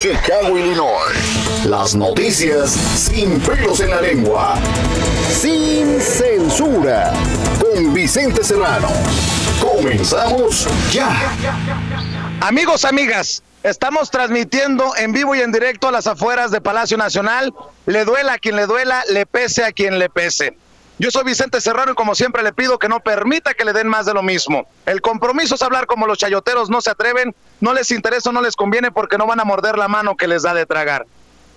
Chicago, Illinois. Las noticias sin pelos en la lengua. Sin censura. Con Vicente Serrano. Comenzamos ya. Amigos, amigas, estamos transmitiendo en vivo y en directo a las afueras de Palacio Nacional. Le duela a quien le duela, le pese a quien le pese. Yo soy Vicente Serrano y como siempre le pido que no permita que le den más de lo mismo. El compromiso es hablar como los chayoteros no se atreven, no les interesa o no les conviene porque no van a morder la mano que les da de tragar.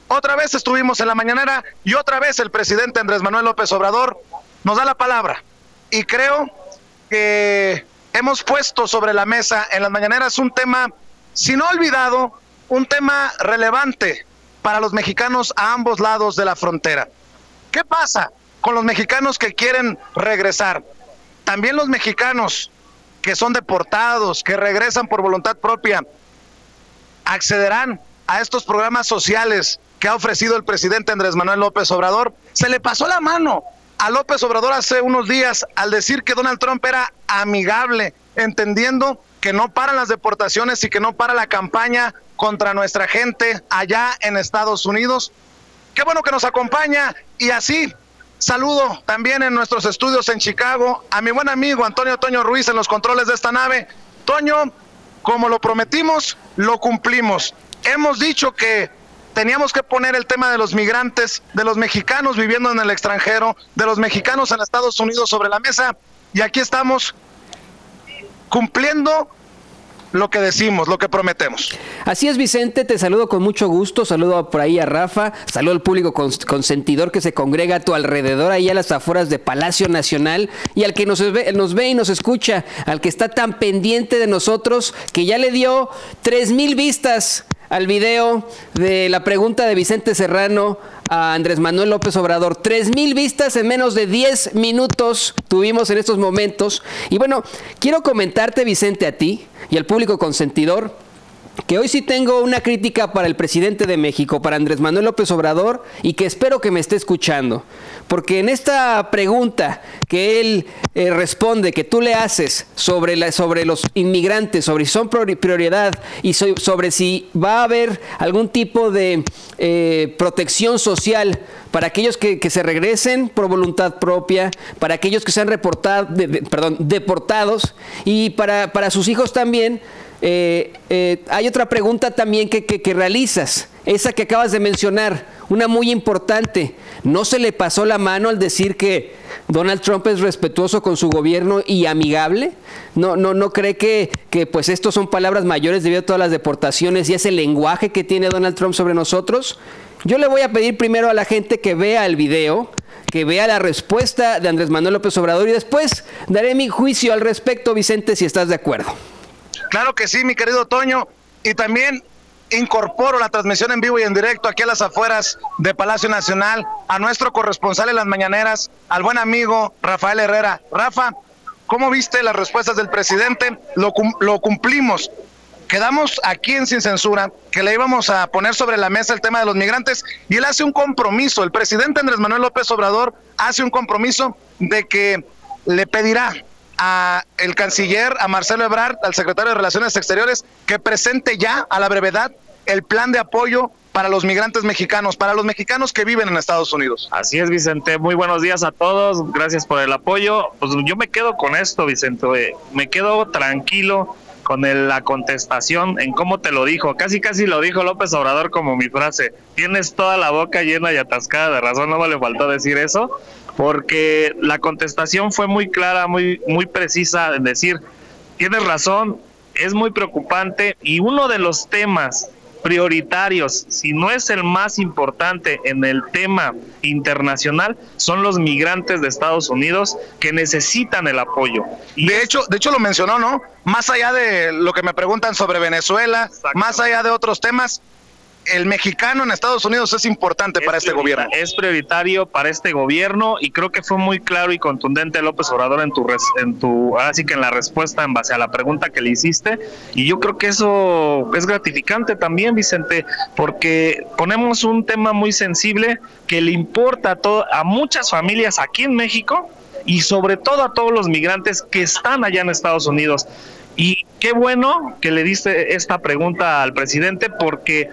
Otra vez estuvimos en la mañanera y otra vez el presidente Andrés Manuel López Obrador nos da la palabra. Y creo que hemos puesto sobre la mesa en las mañaneras un tema, si no olvidado, un tema relevante para los mexicanos a ambos lados de la frontera. ¿Qué pasa con los mexicanos que quieren regresar? También los mexicanos que son deportados, que regresan por voluntad propia, accederán a estos programas sociales que ha ofrecido el presidente Andrés Manuel López Obrador. Se le pasó la mano a López Obrador hace unos días al decir que Donald Trump era amigable, entendiendo que no paran las deportaciones y que no para la campaña contra nuestra gente allá en Estados Unidos. Qué bueno que nos acompaña y así saludo también en nuestros estudios en Chicago a mi buen amigo Antonio Toño Ruiz en los controles de esta nave. Toño, como lo prometimos, lo cumplimos. Hemos dicho que teníamos que poner el tema de los migrantes, de los mexicanos viviendo en el extranjero, de los mexicanos en Estados Unidos sobre la mesa, y aquí estamos cumpliendo lo que decimos, lo que prometemos. Así es, Vicente, te saludo con mucho gusto, saludo por ahí a Rafa, saludo al público consentidor que se congrega a tu alrededor, ahí a las afueras de Palacio Nacional, y al que nos ve y nos escucha, al que está tan pendiente de nosotros, que ya le dio 3,000 vistas al video de la pregunta de Vicente Serrano a Andrés Manuel López Obrador. 3,000 vistas en menos de 10 minutos tuvimos en estos momentos. Y bueno, quiero comentarte, Vicente, a ti y al público consentidor, que hoy sí tengo una crítica para el presidente de México, para Andrés Manuel López Obrador, y que espero que me esté escuchando. Porque en esta pregunta que él responde, que tú le haces sobre los inmigrantes, sobre si son prioridad y sobre si va a haber algún tipo de protección social para aquellos que se regresen por voluntad propia, para aquellos que sean deportados y para sus hijos también. Hay otra pregunta también que realizas, esa que acabas de mencionar, una muy importante. ¿No se le pasó la mano al decir que Donald Trump es respetuoso con su gobierno y amigable? ¿No cree que pues estos son palabras mayores debido a todas las deportaciones y ese lenguaje que tiene Donald Trump sobre nosotros? Yo le voy a pedir primero a la gente que vea el video, que vea la respuesta de Andrés Manuel López Obrador y después daré mi juicio al respecto, Vicente, si estás de acuerdo. Claro que sí, mi querido Toño, y también incorporo la transmisión en vivo y en directo aquí a las afueras de Palacio Nacional, a nuestro corresponsal en las mañaneras, al buen amigo Rafael Herrera. Rafa, ¿cómo viste las respuestas del presidente? Lo cumplimos. Quedamos aquí en Sin Censura, que le íbamos a poner sobre la mesa el tema de los migrantes, y él hace un compromiso, el presidente Andrés Manuel López Obrador hace un compromiso de que le pedirá a el canciller, a Marcelo Ebrard, al secretario de Relaciones Exteriores, que presente ya a la brevedad el plan de apoyo para los migrantes mexicanos, para los mexicanos que viven en Estados Unidos. Así es, Vicente, muy buenos días a todos, gracias por el apoyo. Pues yo me quedo con esto, Vicente, me quedo tranquilo con la contestación en cómo te lo dijo, casi lo dijo López Obrador como mi frase: tienes toda la boca llena y atascada de razón. No me le faltó decir eso, porque la contestación fue muy clara, muy precisa en decir, tienes razón, es muy preocupante, y uno de los temas prioritarios, si no es el más importante en el tema internacional, son los migrantes de Estados Unidos que necesitan el apoyo. Y de hecho lo mencionó, ¿no? Más allá de lo que me preguntan sobre Venezuela, más allá de otros temas, el mexicano en Estados Unidos es importante para este gobierno. Es prioritario para este gobierno, y creo que fue muy claro y contundente López Obrador ahora sí que en la respuesta en base a la pregunta que le hiciste, y yo creo que eso es gratificante también, Vicente, porque ponemos un tema muy sensible que le importa a muchas familias aquí en México y sobre todo a todos los migrantes que están allá en Estados Unidos. Y qué bueno que le diste esta pregunta al presidente, porque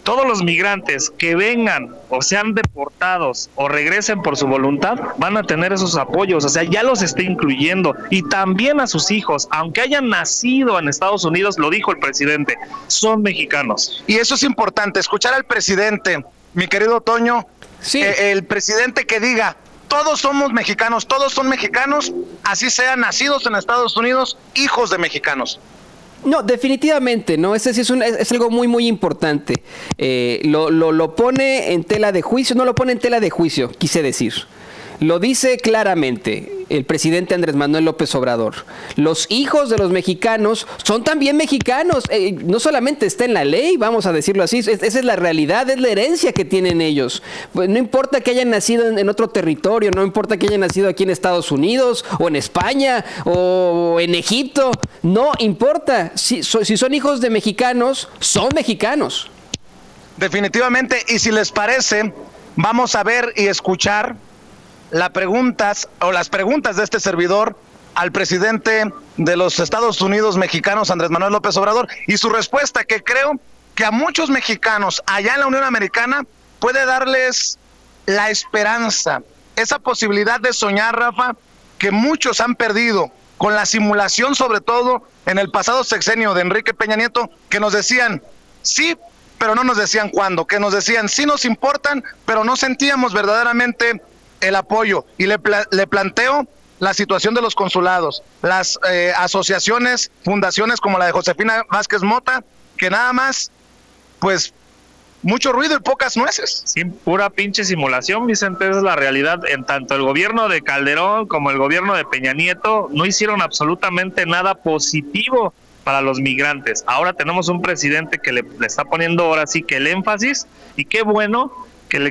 todos los migrantes que vengan o sean deportados o regresen por su voluntad van a tener esos apoyos, o sea, ya los está incluyendo, y también a sus hijos, aunque hayan nacido en Estados Unidos, lo dijo el presidente, son mexicanos. Y eso es importante, escuchar al presidente, mi querido Toño, Sí. El presidente que diga, todos somos mexicanos, todos son mexicanos, así sean nacidos en Estados Unidos, hijos de mexicanos. No, definitivamente, ¿no? Ese sí es algo muy, muy importante. Lo pone en tela de juicio, no lo pone en tela de juicio, quise decir. Lo dice claramente el presidente Andrés Manuel López Obrador. Los hijos de los mexicanos son también mexicanos. No solamente está en la ley, vamos a decirlo así. Esa es la realidad, es la herencia que tienen ellos. Pues no importa que hayan nacido en otro territorio, no importa que hayan nacido aquí en Estados Unidos, o en España, o en Egipto. No importa. Si son hijos de mexicanos, son mexicanos. Definitivamente, y si les parece, vamos a ver y escuchar las preguntas de este servidor al presidente de los Estados Unidos mexicanos, Andrés Manuel López Obrador, y su respuesta, que creo que a muchos mexicanos allá en la Unión Americana puede darles la esperanza, esa posibilidad de soñar, Rafa, que muchos han perdido con la simulación, sobre todo en el pasado sexenio de Enrique Peña Nieto, que nos decían sí, pero no nos decían cuándo, que nos decían sí nos importan, pero no sentíamos verdaderamente el apoyo. Y le planteo la situación de los consulados, las asociaciones, fundaciones como la de Josefina Vázquez Mota, que nada más, pues, mucho ruido y pocas nueces. Sí, pura pinche simulación, Vicente, esa es la realidad. En tanto el gobierno de Calderón como el gobierno de Peña Nieto no hicieron absolutamente nada positivo para los migrantes. Ahora tenemos un presidente que le está poniendo ahora sí que el énfasis, y qué bueno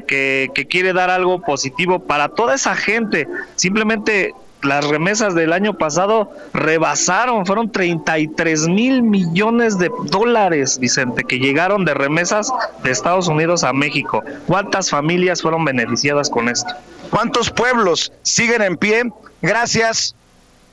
que quiere dar algo positivo para toda esa gente. Simplemente las remesas del año pasado rebasaron, fueron 33,000 millones de dólares, Vicente, que llegaron de remesas de Estados Unidos a México. ¿Cuántas familias fueron beneficiadas con esto? ¿Cuántos pueblos siguen en pie gracias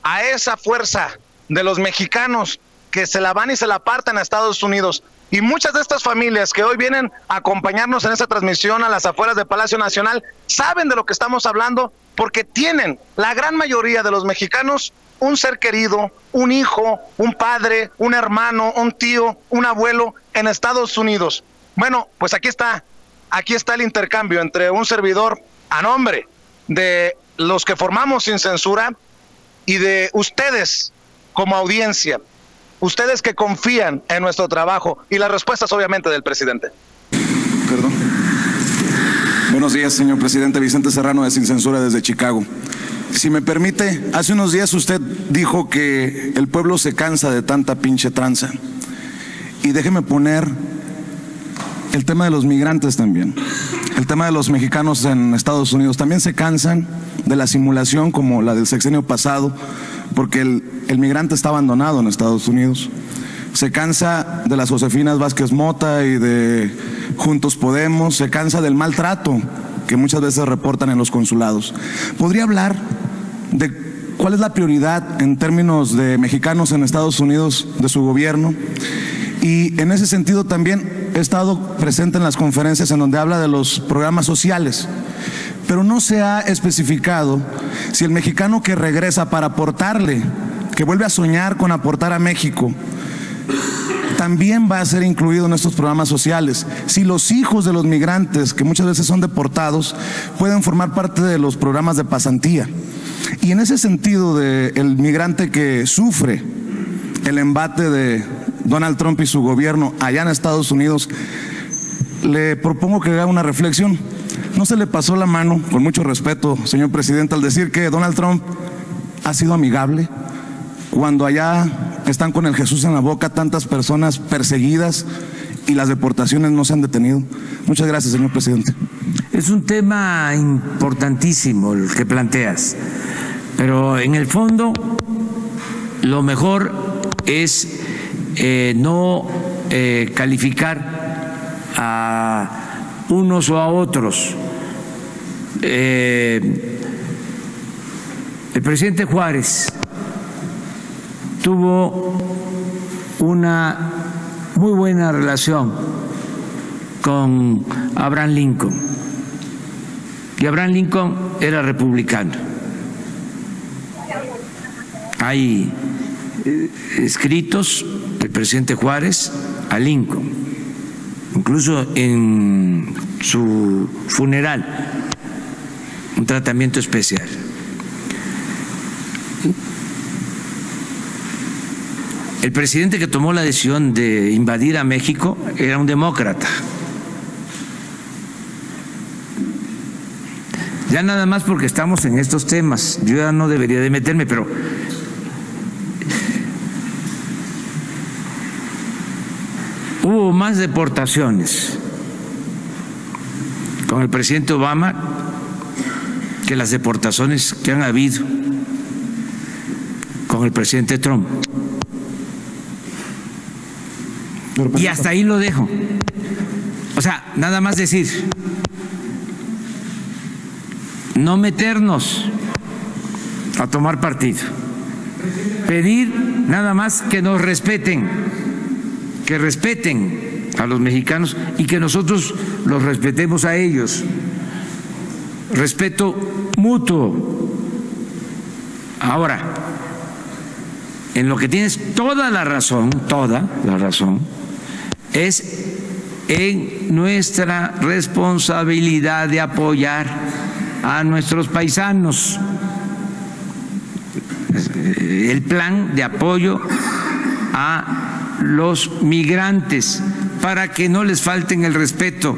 a esa fuerza de los mexicanos que se la van y se la apartan a Estados Unidos? Y muchas de estas familias que hoy vienen a acompañarnos en esta transmisión a las afueras de Palacio Nacional saben de lo que estamos hablando, porque tienen, la gran mayoría de los mexicanos, un ser querido, un hijo, un padre, un hermano, un tío, un abuelo en Estados Unidos. Bueno, pues aquí está el intercambio entre un servidor a nombre de los que formamos Sin Censura y de ustedes como audiencia. Ustedes que confían en nuestro trabajo, y las respuestas obviamente del presidente. Perdón. Buenos días, señor presidente. Vicente Serrano de Sin Censura desde Chicago. Si me permite, hace unos días usted dijo que el pueblo se cansa de tanta pinche tranza. Y déjeme poner el tema de los migrantes también. El tema de los mexicanos en Estados Unidos. También se cansan de la simulación como la del sexenio pasado, porque el migrante está abandonado en Estados Unidos. Se cansa de las Josefinas Vázquez Mota y de Juntos Podemos, se cansa del maltrato que muchas veces reportan en los consulados. ¿Podría hablar de cuál es la prioridad en términos de mexicanos en Estados Unidos de su gobierno? Y en ese sentido también he estado presente en las conferencias en donde habla de los programas sociales, pero no se ha especificado si el mexicano que regresa para aportarle, que vuelve a soñar con aportar a México, también va a ser incluido en estos programas sociales. Si los hijos de los migrantes, que muchas veces son deportados, pueden formar parte de los programas de pasantía. Y en ese sentido, del migrante que sufre el embate de Donald Trump y su gobierno allá en Estados Unidos, le propongo que haga una reflexión. ¿No se le pasó la mano, con mucho respeto, señor presidente, al decir que Donald Trump ha sido amigable cuando allá están con el Jesús en la boca tantas personas perseguidas y las deportaciones no se han detenido? Muchas gracias, señor presidente. Es un tema importantísimo el que planteas, pero en el fondo lo mejor es no calificar a unos o a otros. El presidente Juárez tuvo una muy buena relación con Abraham Lincoln. Y Abraham Lincoln era republicano. Hay escritos del presidente Juárez a Lincoln, incluso en su funeral, un tratamiento especial. El presidente que tomó la decisión de invadir a México era un demócrata. Ya nada más porque estamos en estos temas, yo ya no debería de meterme, pero hubo más deportaciones con el presidente Obama que las deportaciones que han habido con el presidente Trump. Y hasta ahí lo dejo. O sea, nada más decir, no meternos a tomar partido, pedir nada más que nos respeten, que respeten a los mexicanos y que nosotros los respetemos a ellos. Respeto mutuo. Ahora, en lo que tienes toda la razón, es en nuestra responsabilidad de apoyar a nuestros paisanos. El plan de apoyo a los migrantes para que no les falten el respeto,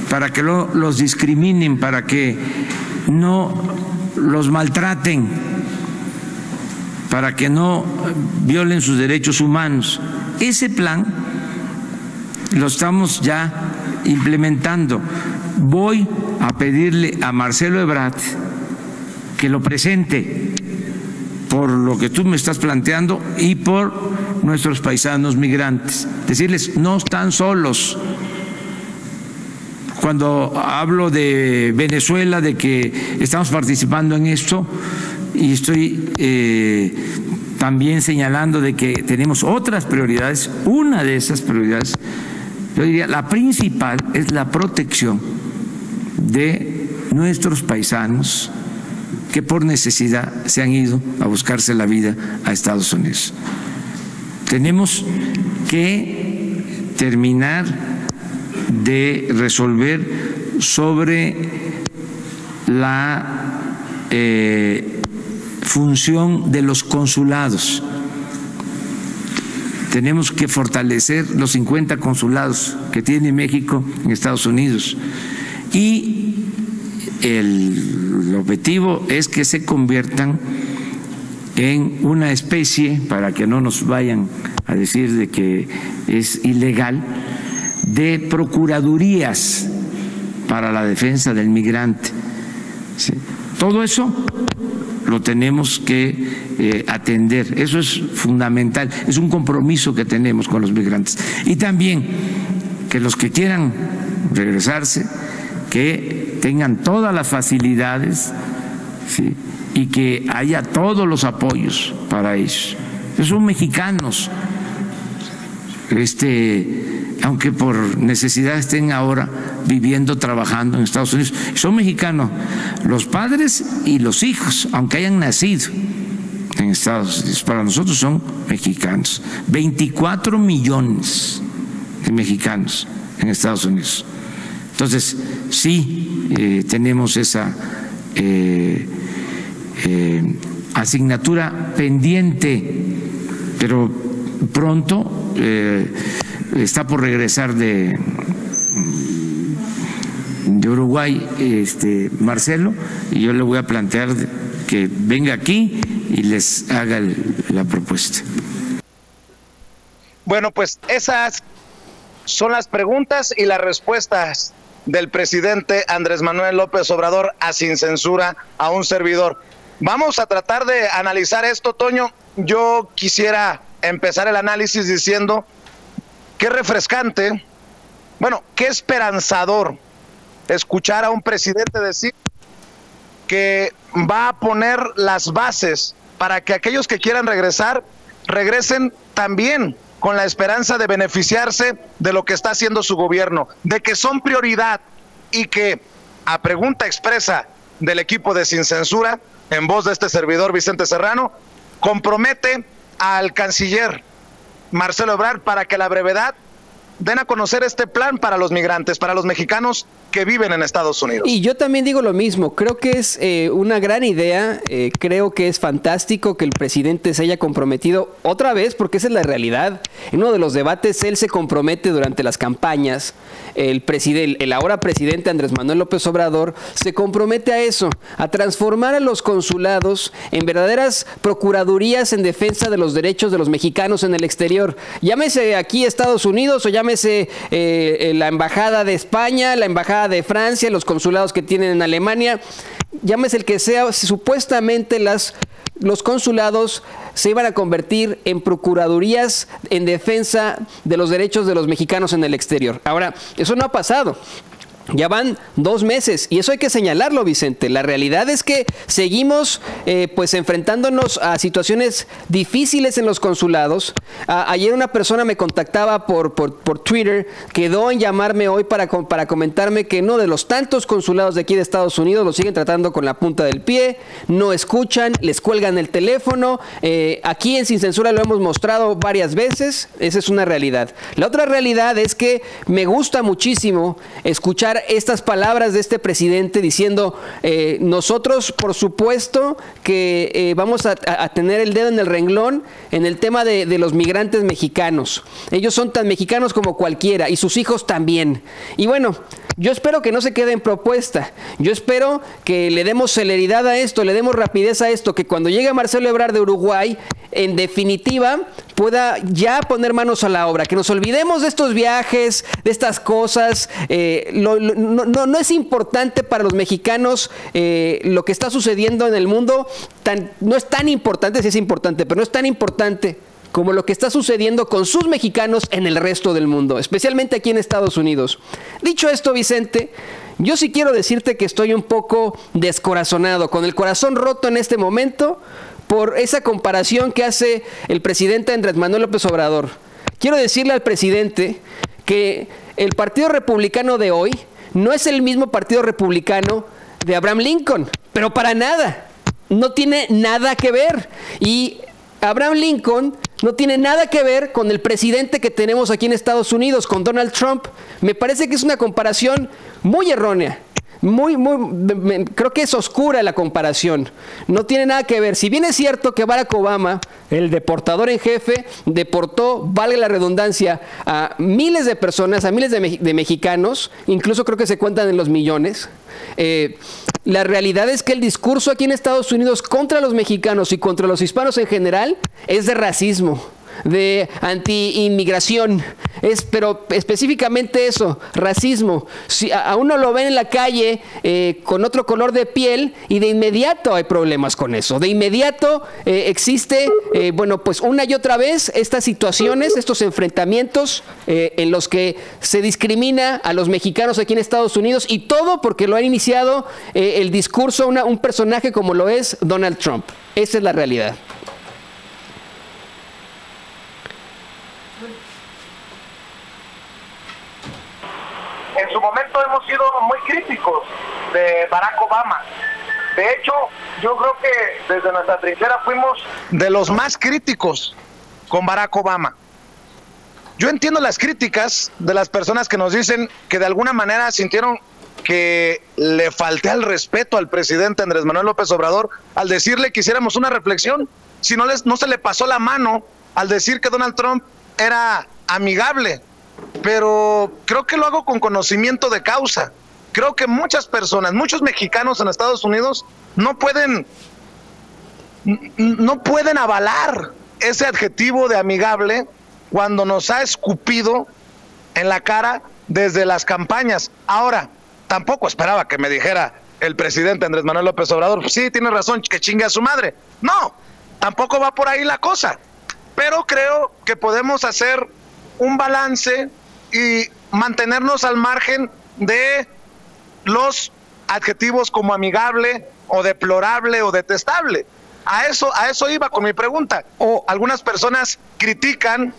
para que no los discriminen, para que no los maltraten, para que no violen sus derechos humanos. Ese plan lo estamos ya implementando. Voy a pedirle a Marcelo Ebrard que lo presente por lo que tú me estás planteando y por nuestros paisanos migrantes. Decirles, no están solos. Cuando hablo de Venezuela, de que estamos participando en esto, y estoy también señalando de que tenemos otras prioridades, una de esas prioridades, yo diría, la principal es la protección de nuestros paisanos que por necesidad se han ido a buscarse la vida a Estados Unidos. Tenemos que terminar de resolver sobre la función de los consulados. Tenemos que fortalecer los 50 consulados que tiene México en Estados Unidos y el objetivo es que se conviertan en una especie, para que no nos vayan a decir de que es ilegal, de procuradurías para la defensa del migrante. ¿Sí? Todo eso lo tenemos que atender, eso es fundamental, es un compromiso que tenemos con los migrantes. Y también que los que quieran regresarse, que tengan todas las facilidades, ¿sí? Y que haya todos los apoyos para ellos. Son mexicanos, aunque por necesidad estén ahora viviendo, trabajando en Estados Unidos, son mexicanos, los padres y los hijos, aunque hayan nacido en Estados Unidos, para nosotros son mexicanos. 24 millones de mexicanos en Estados Unidos. Entonces, sí, tenemos esa asignatura pendiente, pero pronto está por regresar de Uruguay Marcelo, y yo le voy a plantear que venga aquí y les haga la propuesta. Bueno, pues esas son las preguntas y las respuestas del presidente Andrés Manuel López Obrador a Sin Censura a un servidor. Vamos a tratar de analizar esto, Toño. Yo quisiera empezar el análisis diciendo qué refrescante, bueno, qué esperanzador escuchar a un presidente decir que va a poner las bases para que aquellos que quieran regresar, regresen también con la esperanza de beneficiarse de lo que está haciendo su gobierno, de que son prioridad y que, a pregunta expresa del equipo de Sin Censura, en voz de este servidor Vicente Serrano, compromete al canciller Marcelo Ebrard para que a la brevedad den a conocer este plan para los migrantes, para los mexicanos que viven en Estados Unidos. Y yo también digo lo mismo, creo que es una gran idea, creo que es fantástico que el presidente se haya comprometido otra vez, porque esa es la realidad. En uno de los debates él se compromete durante las campañas, el ahora presidente Andrés Manuel López Obrador se compromete a eso, a transformar a los consulados en verdaderas procuradurías en defensa de los derechos de los mexicanos en el exterior. Llámese aquí Estados Unidos o llámese la Embajada de España, la Embajada de Francia, los consulados que tienen en Alemania, llámese el que sea, supuestamente los consulados se iban a convertir en procuradurías en defensa de los derechos de los mexicanos en el exterior. Ahora, eso no ha pasado. Ya van 2 meses y eso hay que señalarlo, Vicente. La realidad es que seguimos pues enfrentándonos a situaciones difíciles en los consulados. Ayer una persona me contactaba por Twitter, quedó en llamarme hoy para comentarme que no, de los tantos consulados de aquí de Estados Unidos los siguen tratando con la punta del pie, no escuchan, les cuelgan el teléfono. Aquí en Sin Censura lo hemos mostrado varias veces, esa es una realidad. La otra realidad es que me gusta muchísimo escuchar estas palabras de este presidente diciendo nosotros por supuesto que vamos a tener el dedo en el renglón en el tema de los migrantes mexicanos. Ellos son tan mexicanos como cualquiera y sus hijos también. Y bueno, yo espero que no se quede en propuesta. Yo espero que le demos celeridad a esto, le demos rapidez a esto, que cuando llegue Marcelo Ebrard de Uruguay, en definitiva, pueda ya poner manos a la obra, que nos olvidemos de estos viajes, de estas cosas. No es importante para los mexicanos lo que está sucediendo en el mundo, no es tan importante, sí es importante, pero no es tan importante como lo que está sucediendo con sus mexicanos en el resto del mundo, especialmente aquí en Estados Unidos. Dicho esto, Vicente, yo sí quiero decirte que estoy un poco descorazonado, con el corazón roto en este momento, por esa comparación que hace el presidente Andrés Manuel López Obrador. Quiero decirle al presidente que el Partido Republicano de hoy no es el mismo Partido Republicano de Abraham Lincoln, pero para nada, no tiene nada que ver. Y Abraham Lincoln no tiene nada que ver con el presidente que tenemos aquí en Estados Unidos, con Donald Trump. Me parece que es una comparación muy errónea. Creo que es oscura la comparación. No tiene nada que ver. Si bien es cierto que Barack Obama, el deportador en jefe, deportó, valga la redundancia, a miles de personas, a miles de mexicanos, incluso creo que se cuentan en los millones. La realidad es que el discurso aquí en Estados Unidos contra los mexicanos y contra los hispanos en general es de racismo, de anti-inmigración, pero específicamente eso, racismo. Si a uno lo ven en la calle con otro color de piel y de inmediato hay problemas con eso, de inmediato existe, bueno, pues una y otra vez estas situaciones, estos enfrentamientos en los que se discrimina a los mexicanos aquí en Estados Unidos, y todo porque lo ha iniciado el discurso un personaje como lo es Donald Trump. Esa es la realidad. En su momento hemos sido muy críticos de Barack Obama. De hecho, yo creo que desde nuestra trinchera fuimos de los más críticos con Barack Obama. Yo entiendo las críticas de las personas que nos dicen que de alguna manera sintieron que le falté al respeto al presidente Andrés Manuel López Obrador al decirle que hiciéramos una reflexión. Si no se le pasó la mano al decir que Donald Trump era amigable. Pero creo que lo hago con conocimiento de causa. Creo que muchas personas, muchos mexicanos en Estados Unidos no pueden avalar ese adjetivo de amigable cuando nos ha escupido en la cara desde las campañas. Ahora, tampoco esperaba que me dijera el presidente Andrés Manuel López Obrador, pues sí, tiene razón, que chingue a su madre. No, tampoco va por ahí la cosa. Pero creo que podemos hacer un balance y mantenernos al margen de los adjetivos como amigable o deplorable o detestable. A eso iba con mi pregunta. Algunas personas critican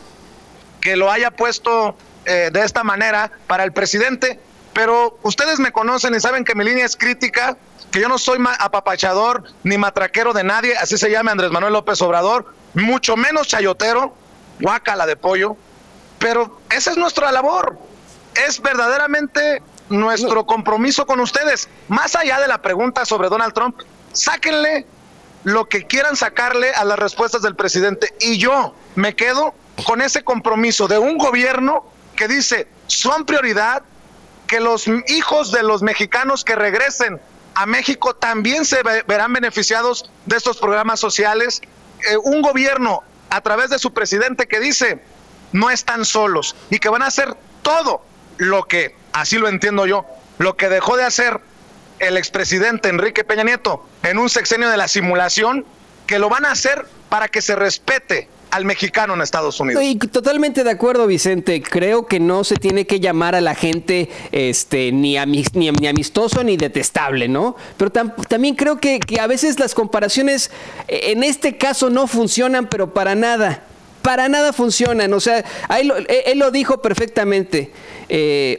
que lo haya puesto de esta manera para el presidente, pero ustedes me conocen y saben que mi línea es crítica, que yo no soy apapachador ni matraquero de nadie, así se llama Andrés Manuel López Obrador, mucho menos chayotero, guácala de pollo, pero esa es nuestra labor, es verdaderamente nuestro compromiso con ustedes. Más allá de la pregunta sobre Donald Trump, sáquenle lo que quieran sacarle a las respuestas del presidente, y yo me quedo con ese compromiso de un gobierno que dice, son prioridad, que los hijos de los mexicanos que regresen a México también se verán beneficiados de estos programas sociales, un gobierno a través de su presidente que dice, no están solos, y que van a hacer todo lo que, así lo entiendo yo, lo que dejó de hacer el expresidente Enrique Peña Nieto en un sexenio de la simulación, que lo van a hacer para que se respete al mexicano en Estados Unidos. Y totalmente de acuerdo, Vicente. Creo que no se tiene que llamar a la gente ni amistoso ni detestable, ¿no? Pero también creo que a veces las comparaciones en este caso no funcionan, pero para nada. Para nada funcionan. O sea, él lo dijo perfectamente.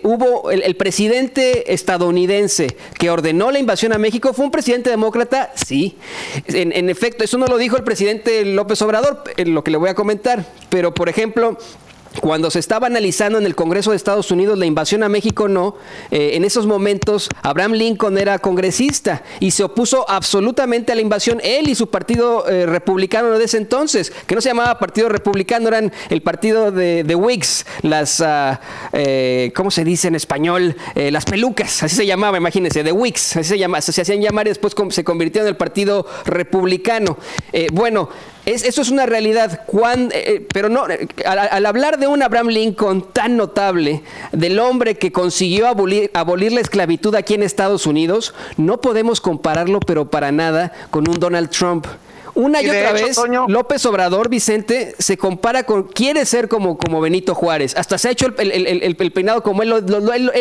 Hubo el presidente estadounidense que ordenó la invasión a México, ¿fue un presidente demócrata? Sí. En efecto, eso no lo dijo el presidente López Obrador, lo que le voy a comentar. Pero, por ejemplo, cuando se estaba analizando en el Congreso de Estados Unidos la invasión a México, en esos momentos Abraham Lincoln era congresista y se opuso absolutamente a la invasión, él y su partido republicano de ese entonces, que no se llamaba Partido Republicano, eran el partido de Whigs, ¿cómo se dice en español? Las pelucas, así se llamaba, imagínense, de Whigs, así se hacían llamar y después se convirtió en el Partido Republicano. Eso es una realidad, pero no, al hablar de un Abraham Lincoln tan notable, del hombre que consiguió abolir la esclavitud aquí en Estados Unidos, no podemos compararlo, pero para nada, con un Donald Trump. Una y otra vez, Toño, López Obrador, Vicente, se compara quiere ser como Benito Juárez. Hasta se ha hecho el peinado como él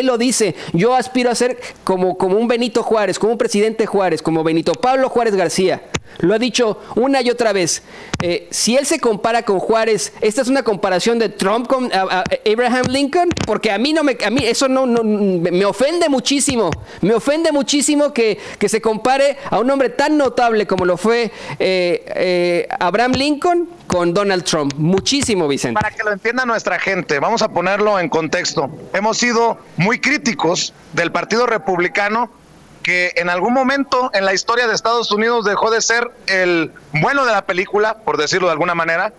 lo dice. Yo aspiro a ser como un Benito Juárez, como un presidente Juárez, como Benito Pablo Juárez García. Lo ha dicho una y otra vez. Si él se compara con Juárez, ¿esta es una comparación de Trump con Abraham Lincoln? Porque a mí eso no me ofende muchísimo. Me ofende muchísimo que se compare a un hombre tan notable como lo fue Abraham Lincoln con Donald Trump. Muchísimo, Vicente. Para que lo entienda nuestra gente, vamos a ponerlo en contexto. Hemos sido muy críticos del Partido Republicano, que en algún momento en la historia de Estados Unidos dejó de ser el bueno de la película, por decirlo de alguna manera,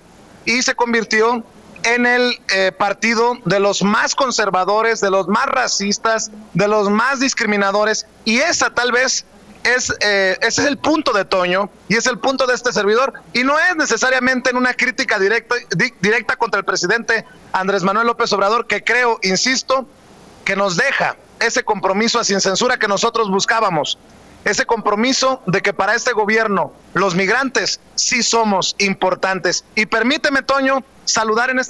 y se convirtió en el partido de los más conservadores, de los más racistas, de los más discriminadores, y esa tal vez ese es el punto de Toño y es el punto de este servidor, y no es necesariamente en una crítica directa contra el presidente Andrés Manuel López Obrador, que creo, insisto, que nos deja ese compromiso sin censura que nosotros buscábamos, ese compromiso de que para este gobierno los migrantes sí somos importantes. Y permíteme, Toño, saludar en esta